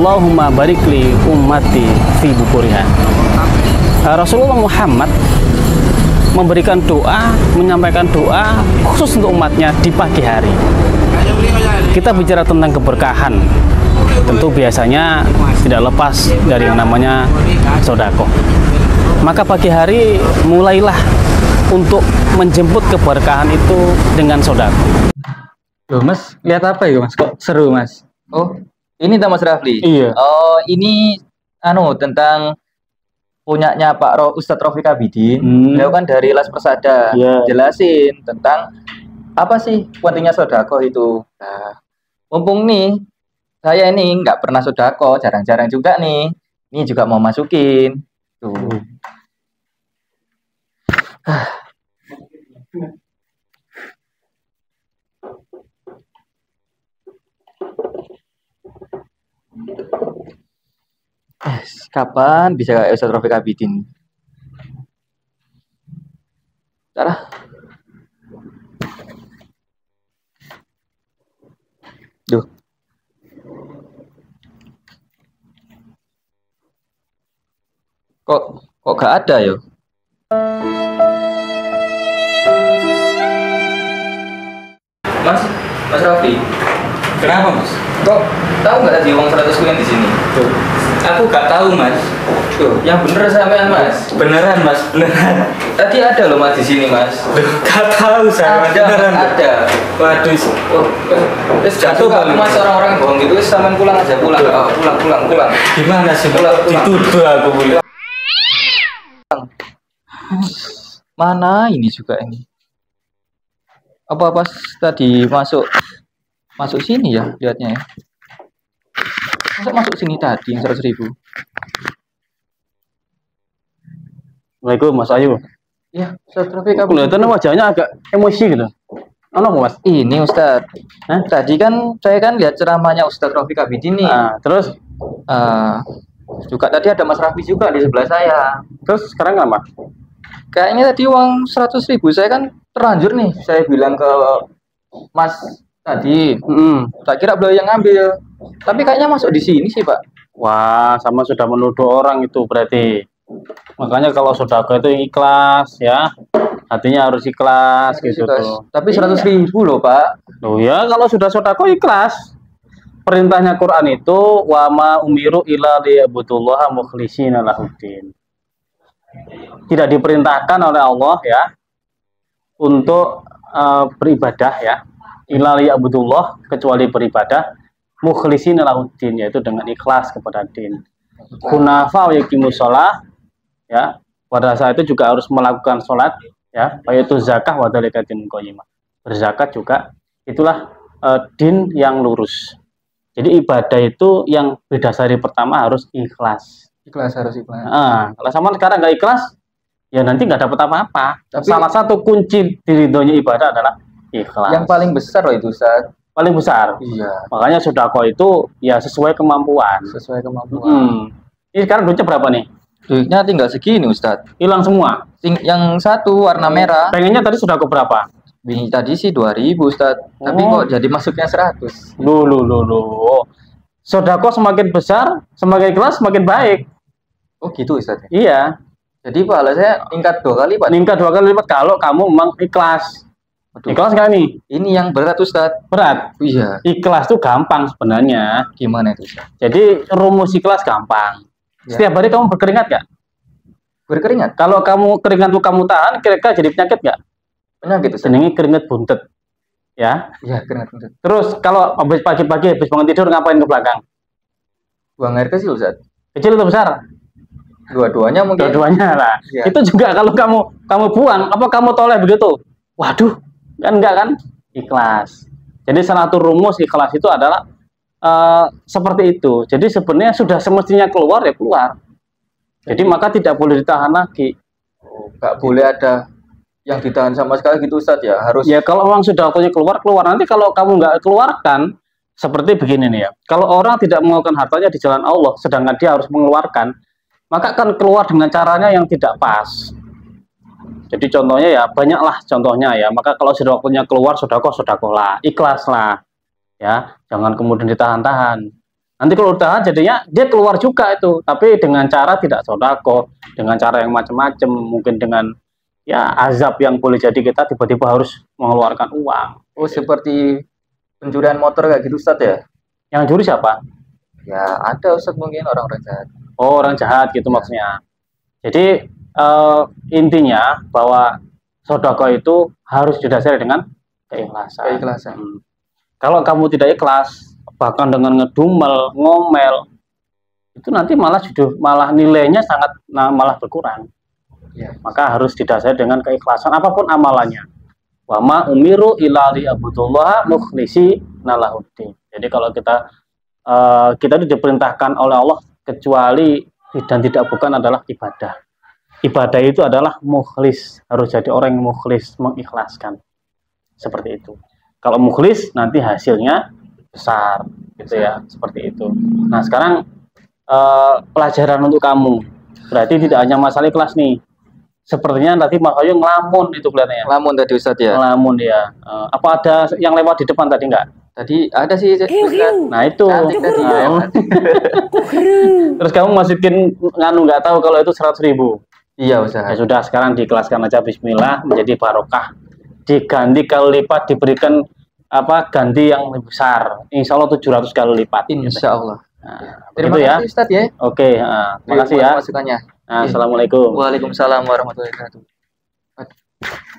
Allahumma barik li ummati fi bukuriha. Rasulullah Muhammad memberikan doa, menyampaikan doa khusus untuk umatnya di pagi hari. Kita bicara tentang keberkahan, tentu biasanya tidak lepas dari yang namanya sodako. Maka pagi hari mulailah untuk menjemput keberkahan itu dengan sodako. Loh Mas, lihat apa ya Mas? Kok seru Mas? Oh, ini Mas Rafli. Iya. Oh, ini tentang punyanya Ustadz Rafiq Abidin. Beliau kan dari Las Persada. Iya. Jelasin tentang apa sih pentingnya sodako itu. Nah, mumpung nih saya ini nggak pernah sodako, jarang-jarang juga nih. Ini juga mau masukin. Tuh. Kapan bisa kayak Ustadz Rafiq Abidin? Cara? Duh. Kok gak ada yo? Mas Raffi. Kenapa Mas? Kok tahu nggak tadi uang 100 koin di sini? Tuh, aku gak tahu Mas. Tuh, yang bener sampean Mas. Beneran Mas, beneran. Tadi ada loh Mas di sini Mas. Gak tahu saya Mas, beneran. Ada. Waduh, Terus jatuh Mas, orang-orang bohong gitu, sampean pulang aja, pulang. Oh, pulang. gimana sih? Pulang. Dituduh aku pulang. Mana ini juga ini? Apa pas tadi masuk sini ya lihatnya ya? Masa masuk sini tadi yang 100.000? Assalamualaikum Mas Ayu. Ya, Ustadz Rafiq Abidin. Kelihatannya wajahnya agak emosi gitu. Apa Mas? Ini Ustadz. Tadi kan saya kan lihat ceramahnya Ustadz Rafiq Abidin nih. Nah, terus Juga tadi ada Mas Raffi juga di sebelah saya. terus sekarang apa? Kayaknya tadi uang 100.000 saya kan terlanjur nih. Saya bilang ke Mas tadi. Tak kira beliau yang ngambil. Tapi kayaknya masuk di sini sih Pak. Wah, sama sudah menuduh orang itu berarti. Makanya kalau sodako itu ikhlas ya, hatinya harus ikhlas gitu tuh. Tapi 100.000 loh Pak. Loh ya, kalau sudah sodako ikhlas. Perintahnya Quran itu wa ma umiru illa liya'budullaha mukhlishina lahuddin. Tidak diperintahkan oleh Allah ya untuk beribadah ya, illa liya'budullah, kecuali beribadah mukhlishina lahuddin, yaitu dengan ikhlas kepada din. Hunafa wa yaqimus shalah ya, pada saat itu juga harus melakukan sholat ya, yaitu zakah wa dzalika dinul qayyimah. Berzakat juga itulah din yang lurus. Jadi ibadah itu yang berdasari pertama harus ikhlas. Ikhlas harus ikhlas. Kalau sama sekarang nggak ikhlas, ya nanti nggak dapat apa-apa. Tapi salah satu kunci diridhonya ibadah adalah ikhlas. Yang paling besar loh itu Ustaz. Paling besar. Iya. Makanya sodako itu ya sesuai kemampuan. Sesuai kemampuan. Ini sekarang duitnya berapa nih? Duitnya tinggal segini Ustaz. Hilang semua. Yang satu warna merah. Pengennya tadi sodako berapa? Ini tadi sih 2.000 Ustaz. Tapi kok jadi masuknya 100. Loh. Sodako semakin besar, semakin ikhlas, semakin baik. Oh gitu Ustaz. Iya. Jadi pahala saya tingkat 2 kali Pak. Meningkat 2 kali lipat kalau kamu memang ikhlas. Aduh. Ikhlas nggak nih? Ini yang berat Ustaz. Berat. Iya. Ikhlas tuh gampang sebenarnya. Gimana itu Ustaz? Jadi rumus ikhlas gampang. Ya. Setiap hari kamu berkeringat nggak? Berkeringat. Kalau kamu keringat tuh kamu tahan, kira-kira jadi penyakit nggak? Penyakit Ustaz. Jenenge keringat buntet. Ya. Iya, keringat Ustaz. Terus kalau habis pagi-pagi habis bangun tidur ngapain ke belakang? Buang air kecil Ustaz. Kecil atau besar? Dua-duanya mungkin. Dua-duanya lah. Ya. Itu juga kalau kamu buang, apa kamu toleh begitu? Waduh, kan enggak kan? Ikhlas. Jadi salah satu rumus ikhlas itu adalah seperti itu. Jadi sebenarnya sudah semestinya keluar ya keluar. Jadi maka tidak boleh ditahan lagi. Nggak boleh ada yang ditahan sama sekali gitu Ustaz ya. Harus. Ya kalau memang sudah waktunya keluar. Nanti kalau kamu nggak keluarkan, seperti begini nih ya. Kalau orang tidak mengeluarkan hartanya di jalan Allah, sedangkan dia harus mengeluarkan, maka akan keluar dengan caranya yang tidak pas. Jadi contohnya ya banyaklah contohnya ya. Maka kalau sudah waktunya keluar, sodakoh lah, ikhlas lah, ya. Jangan kemudian ditahan-tahan. Nanti kalau udah jadinya dia keluar juga itu, tapi dengan cara tidak sodako, dengan cara yang macam-macam, mungkin dengan ya azab yang boleh jadi kita tiba-tiba harus mengeluarkan uang. Oh, seperti pencurian motor kayak gitu Ustadz ya? Yang curi siapa? Ya ada Ustadz mungkin orang-orang jahat. Oh, orang jahat gitu maksudnya. Jadi intinya bahwa sodako itu harus didasari dengan keikhlasan. Keikhlasan. Kalau kamu tidak ikhlas, bahkan dengan ngedumel, ngomel, itu nanti malah nilainya sangat malah berkurang. Ya. Maka harus didasari dengan keikhlasan apapun amalannya. Wa ma umiru illa liya'budullaha mukhlishina lahuddin. Jadi kalau kita itu diperintahkan oleh Allah kecuali dan tidak bukan adalah ibadah. Ibadah itu adalah mukhlis, harus jadi orang yang mukhlis, mengikhlaskan. Seperti itu. Kalau mukhlis nanti hasilnya besar, gitu ya, seperti itu. Nah, sekarang pelajaran untuk kamu. Berarti tidak hanya masalah ikhlas nih. Sepertinya tadi Mas Ayu ngelamun itu kelihatannya. Ngelamun tadi Ustadz ya. Ngelamun ya. Apa ada yang lewat di depan tadi enggak? Tadi ada sih Ustadz. Nah itu. Cantik tadi. Terus kamu masukin nggak tahu kalau itu 100.000. Iya Ustaz. Ya sudah, sekarang dikelaskan aja bismillah menjadi barokah. Diganti kali lipat, diberikan ganti yang lebih besar. Insya Allah 700 kali lipat. Insya Allah. Nah, terima kasih ya Ustaz ya. Oke, terima kasih ya. Masukannya. Nah, Assalamualaikum. Waalaikumsalam warahmatullahi wabarakatuh.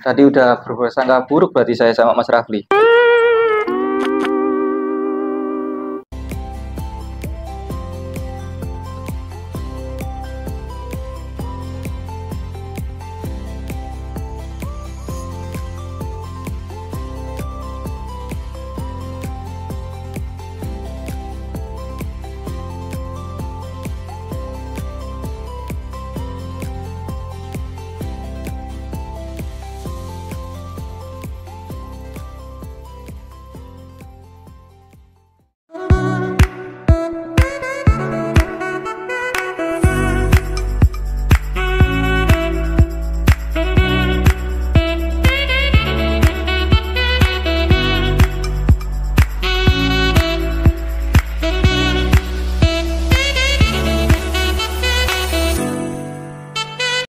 Tadi udah berprasangka buruk berarti saya sama Mas Rafli.